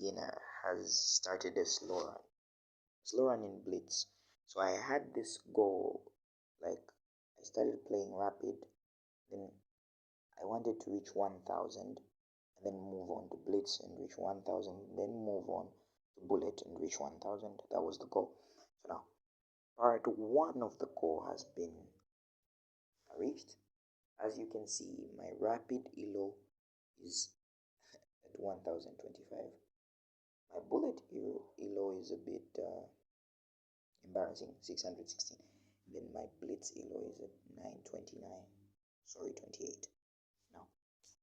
beginner has started a slow run in blitz. So I had this goal, like I started playing rapid, then I wanted to reach 1000 and then move on to blitz and reach 1000, then move on to bullet and reach 1000. That was the goal. So now part one of the goal has been reached. As you can see, my rapid elo is at 1025. My bullet elo is a bit embarrassing, 616. Then my blitz elo is at 929. Sorry, 28. Now,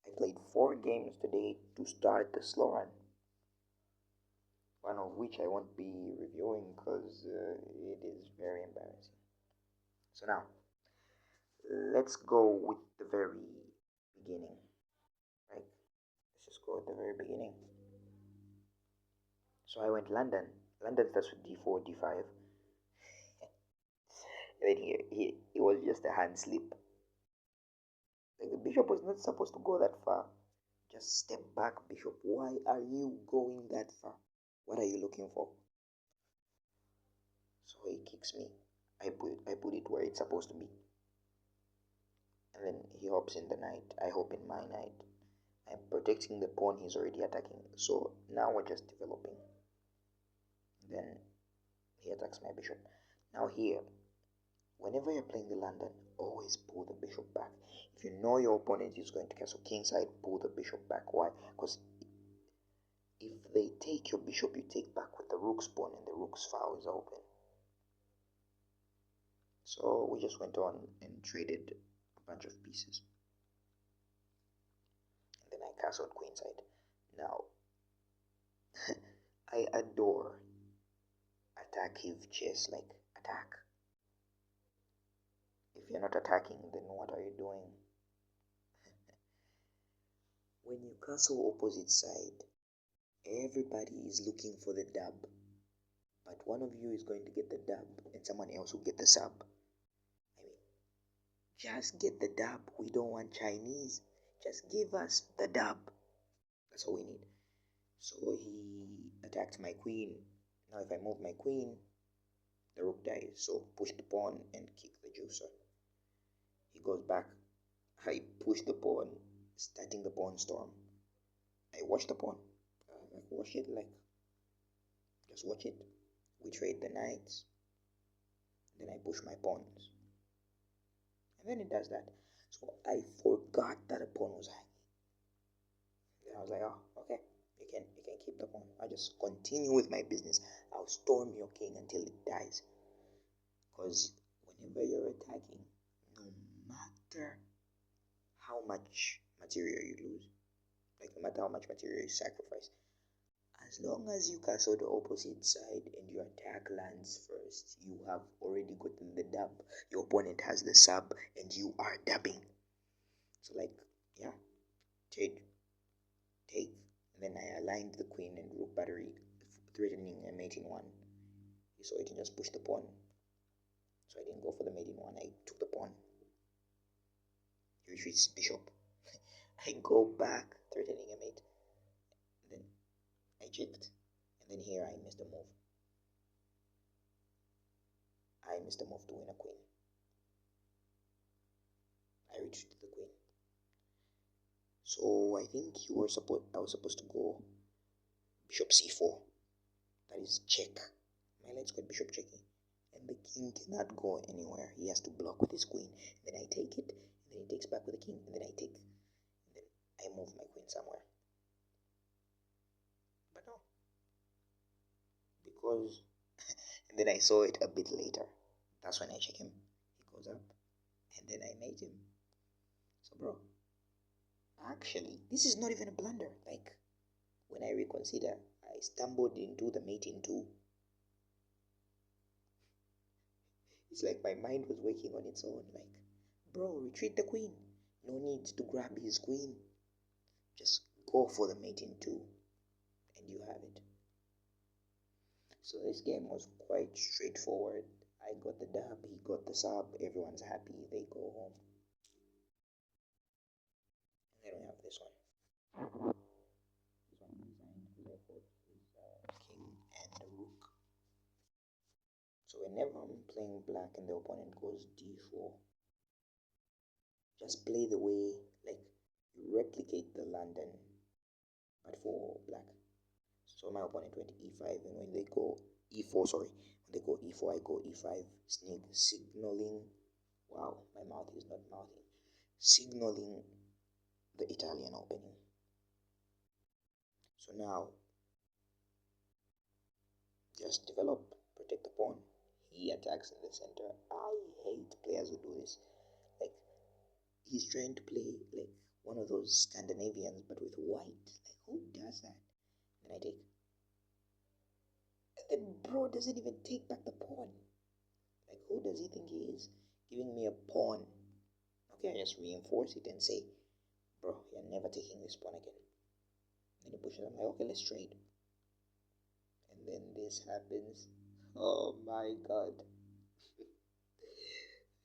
I played 4 games today to start the slow run, one of which I won't be reviewing because it is very embarrassing. So now, let's go with the very beginning. Right? Let's just go at the very beginning. So I went London. London starts with d4, d5. And then here, it was just a hand slip. Like the bishop was not supposed to go that far. Just step back, bishop. Why are you going that far? What are you looking for? So he kicks me. I put it where it's supposed to be. And then he hops in the knight. I hop in my knight. I'm protecting the pawn he's already attacking. So now we're just developing. Then he attacks my bishop. Now here, whenever you're playing the London, always pull the bishop back. If you know your opponent is going to castle kingside, pull the bishop back. Why? Because if they take your bishop, you take back with the rook's pawn and the rook's file is open. So we just went on and traded a bunch of pieces. And then I castled queenside. Now, I adore attackive chess, like attack. If you're not attacking, then what are you doing? When you castle opposite side, everybody is looking for the dub. But one of you is going to get the dub and someone else will get the sub. I mean, just get the dub. We don't want Chinese. Just give us the dub. That's all we need. So he attacked my queen. Now if I move my queen, the rook dies. So push the pawn and kick the juicer. He goes back. I push the pawn, starting the pawn storm. I watch the pawn. Watch it, like, just watch it. We trade the knights. Then I push my pawns. And then it does that. So I forgot that a pawn was hanging. Then I was like, oh, okay, you can keep the pawn. I just continue with my business. I'll storm your king until it dies. Because whenever you're attacking, no matter how much material you lose, like no matter how much material you sacrifice, as long as you castle the opposite side and your attack lands first, you have already gotten the dub. Your opponent has the sub and you are dubbing. So like, yeah, take. And then I aligned the queen and rook battery, threatening a mate in one. So I didn't just push the pawn. So I didn't go for the mate in one. I took the pawn. He retreats bishop. I go back, threatening a mate. Then I checked. And then here I missed a move. I missed a move to win a queen. I retreated the queen. So I think I was supposed to go bishop c4. That is check. My knight got bishop checking. And the king cannot go anywhere. He has to block with his queen. And then I take it. And then he takes back with the king. And then I take. And then I move my queen somewhere. But no. Because and then I saw it a bit later. That's when I check him. He goes up. And then I mate him. So bro, actually, this is not even a blunder. Like, when I reconsider, I stumbled into the mating too. It's like my mind was working on its own. Like, bro, retreat the queen. No need to grab his queen. Just go for the mating too. And you have it. So this game was quite straightforward. I got the dub, he got the sub, everyone's happy, they go home. And then we have this one. This one designed because I thought So whenever I'm playing black and the opponent goes d4, just play the way, like, you replicate the London, but for black. So my opponent went e5, and when they go e4, sorry, when they go e4, I go e5, signaling, wow, my mouth is not mouthing, signaling the Italian opening. So now, just develop, protect the pawn. He attacks in the center. I hate players who do this. Like, he's trying to play like one of those Scandinavians, but with white. Like, who does that? Then I take. And then bro doesn't even take back the pawn. Like, who does he think he is? Giving me a pawn. Okay, I just reinforce it and say, bro, you're never taking this pawn again. Then he pushes. I'm like, okay, let's trade. And then this happens. Oh my god.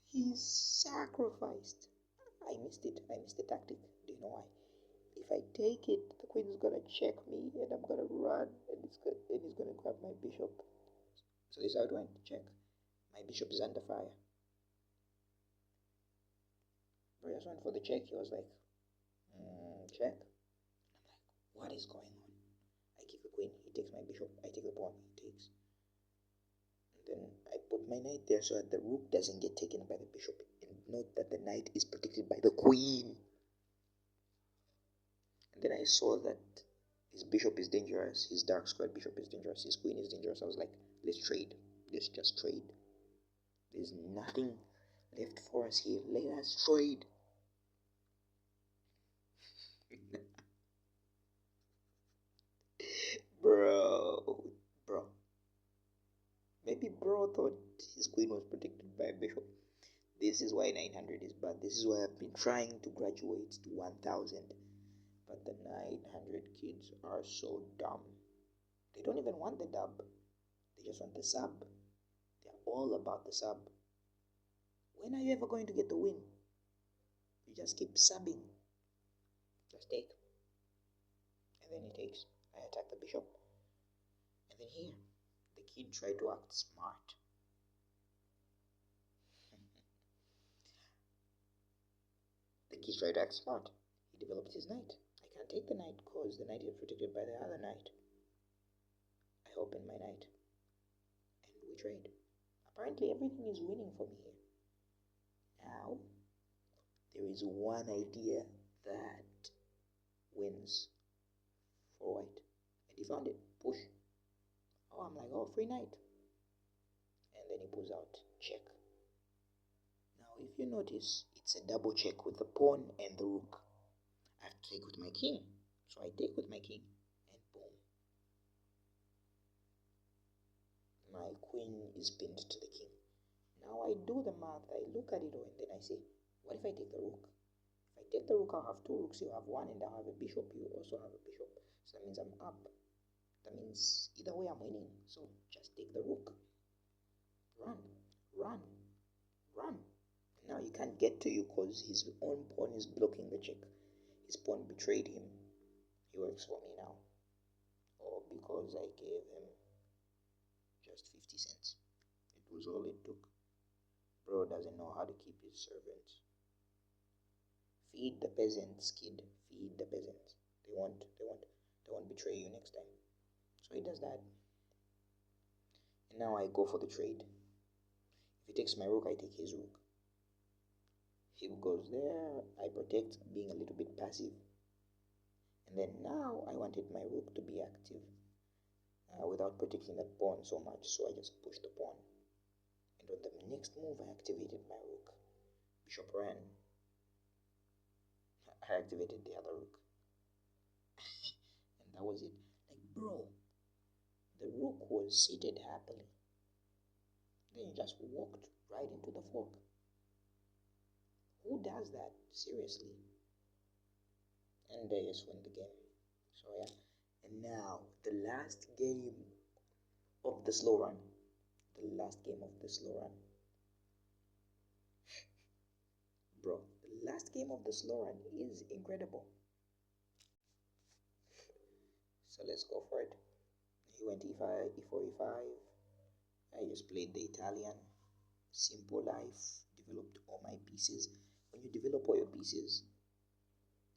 He's sacrificed. I missed it. I missed the tactic. Do you know why? If I take it, the queen is gonna check me, and I'm gonna run, and he's gonna grab my bishop. So this is how it went. Check. My bishop is under fire. Bro just went for the check. He was like, check. I'm like, what is going on? I kick the queen. He takes my bishop. I take the pawn. He takes. And then I put my knight there so that the rook doesn't get taken by the bishop. And note that the knight is protected by the queen. And then I saw that his bishop is dangerous, his dark squared bishop is dangerous, his queen is dangerous. I was like, let's trade. Let's just trade. There's nothing left for us here. Let us trade. Bro. Maybe bro thought his queen was protected by a bishop. This is why 900 is bad. This is why I've been trying to graduate to 1000. But the 900 kids are so dumb. They don't even want the dub. They just want the sub. They're all about the sub. When are you ever going to get the win? You just keep subbing. Just take. And then he takes. I attack the bishop. And then here, the kid tried to act smart. The kid tried to act smart. He developed his knight. I can't take the knight because the knight is protected by the other knight. I open my knight. And we trade. Apparently everything is winning for me here. Now, there is one idea that wins for white. And he found it. Push. Oh, I'm like, oh, free knight. And then he pulls out check. Now, if you notice, it's a double check with the pawn and the rook. I have to take with my king. So I take with my king. And boom. My queen is pinned to the king. Now I do the math. I look at it all and then I say, what if I take the rook? If I take the rook, I'll have two rooks. You have one and I'll have a bishop. You also have a bishop. So that means I'm up. That means either way I'm winning. So just take the rook. Run. Run. Run. Now he can't get to you because his own pawn is blocking the check. His pawn betrayed him. He works for me now. Or because I gave him just 50 cents. It was all it took. Bro doesn't know how to keep his servants. Feed the peasants, kid. Feed the peasants. They won't betray you next time. So he does that. And now I go for the trade. If he takes my rook, I take his rook. He goes there. I protect, being a little bit passive. And then now I wanted my rook to be active without protecting that pawn so much. So I just pushed the pawn. And on the next move, I activated my rook. Bishop ran. I activated the other rook. And that was it. Like, bro, the rook was seated happily. Then he just walked right into the fork. Who does that? Seriously. And they just win the game. So yeah. And now, the last game of the slow run. The last game of the slow run. Bro, the last game of the slow run is incredible. So let's go for it. He went e5, e4, e5. I just played the Italian. Simple life. Developed all my pieces. When you develop all your pieces,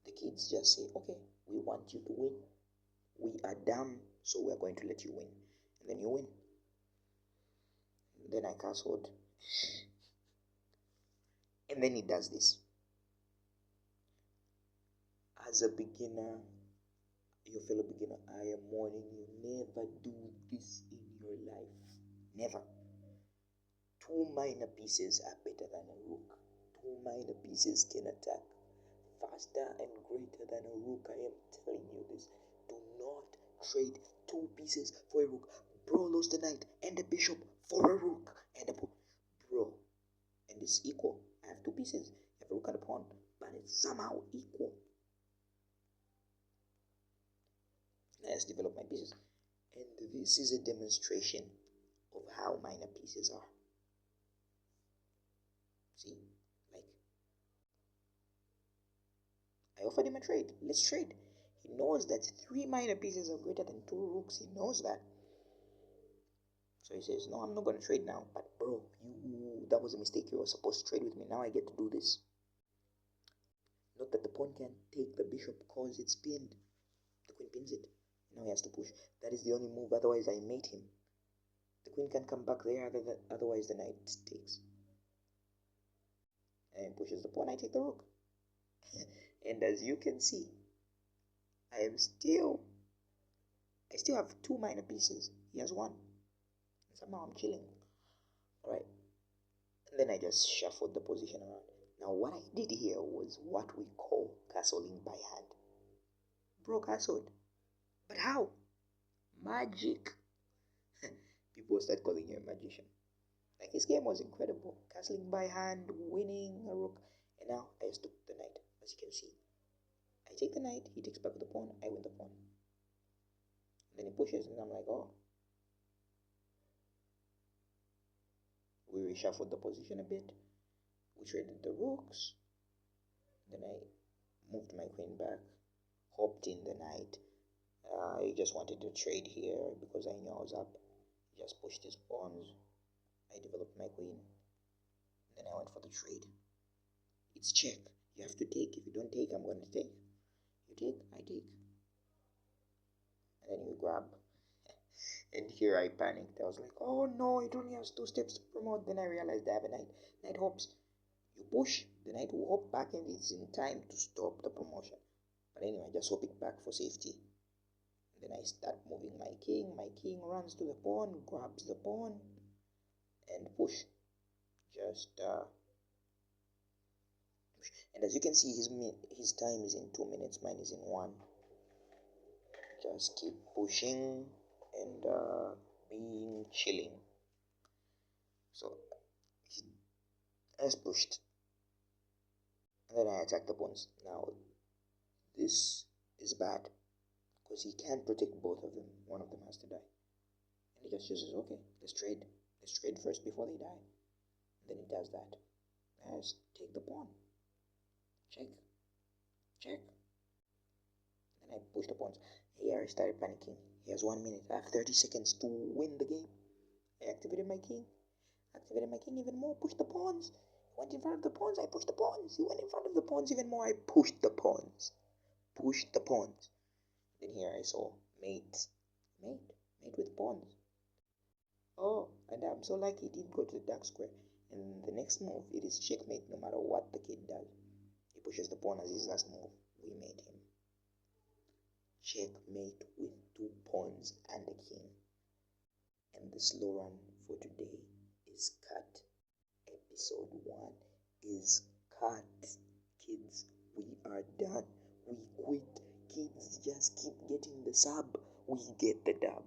the kids just say, okay, we want you to win. We are dumb, so we're going to let you win. And then you win. And then I castled. And then he does this. As a beginner, your fellow beginner, I am warning you, never do this in your life. Never. 2 minor pieces are better than a rook. 2 minor pieces can attack faster and greater than a rook. I am telling you this. Do not trade 2 pieces for a rook. Bro lost the knight and the bishop for a rook and a pawn. Bro, and it's equal. I have 2 pieces. I have a rook and a pawn, but it's somehow equal. Let's develop my pieces. And this is a demonstration of how minor pieces are. See, like, I offered him a trade. Let's trade. He knows that 3 minor pieces are greater than 2 rooks. He knows that. So he says, no, I'm not going to trade now. But bro, that was a mistake. You were supposed to trade with me. Now I get to do this. Note that the pawn can take the bishop because it's pinned. The queen pins it. Now he has to push. That is the only move. Otherwise, I mate him. The queen can come back there. Otherwise, the knight takes. And pushes the pawn. I take the rook. And as you can see, I still have 2 minor pieces. He has 1. And somehow I'm chilling. Alright. And then I just shuffled the position around. Now what I did here was what we call castling by hand. Bro castled. But how? Magic. People start calling you a magician. Like, his game was incredible. Castling by hand, winning a rook. And now I just took the knight, as you can see. I take the knight, he takes back the pawn, I win the pawn. Then he pushes, and I'm like, oh. We reshuffled the position a bit. We traded the rooks. Then I moved my queen back, hopped in the knight. I just wanted to trade here because I knew I was up. He just pushed his pawns. I developed my queen. Then I went for the trade. It's check. You have to take. If you don't take, I'm going to take. You take, I take. And then you grab. And here I panicked. I was like, oh no, it only has 2 steps to promote. Then I realized I have a knight. Knight hops. You push, the knight will hop back and it's in time to stop the promotion. But anyway, I just hop it back for safety. And then I start moving my king. My king runs to the pawn, grabs the pawn, and push. Just push. And as you can see, his time is in 2 minutes, mine is in 1. Just keep pushing and being chilling. So he has pushed, and then I attack the pawns. Now this is bad because he can't protect both of them. One of them has to die, and he just chooses, okay, let's trade first before they die. And then he does that. Let's take the pawn. Check. Then I push the pawns. Here I started panicking. He has 1 minute. I have 30 seconds to win the game. I activated my king. Even more. Push the pawns. He went in front of the pawns. I pushed the pawns. He went in front of the pawns even more. I pushed the pawns. Then here I saw mate with pawns. Oh, and I'm so lucky he didn't go to the dark square. And the next move, it is checkmate no matter what the kid does. He pushes the pawn as his last move. We mate him. Checkmate with 2 pawns and a king. And the slow run for today is cut. Episode 1 is cut. Kids, we are done. We quit. Kids, just keep getting the sub. We get the dub.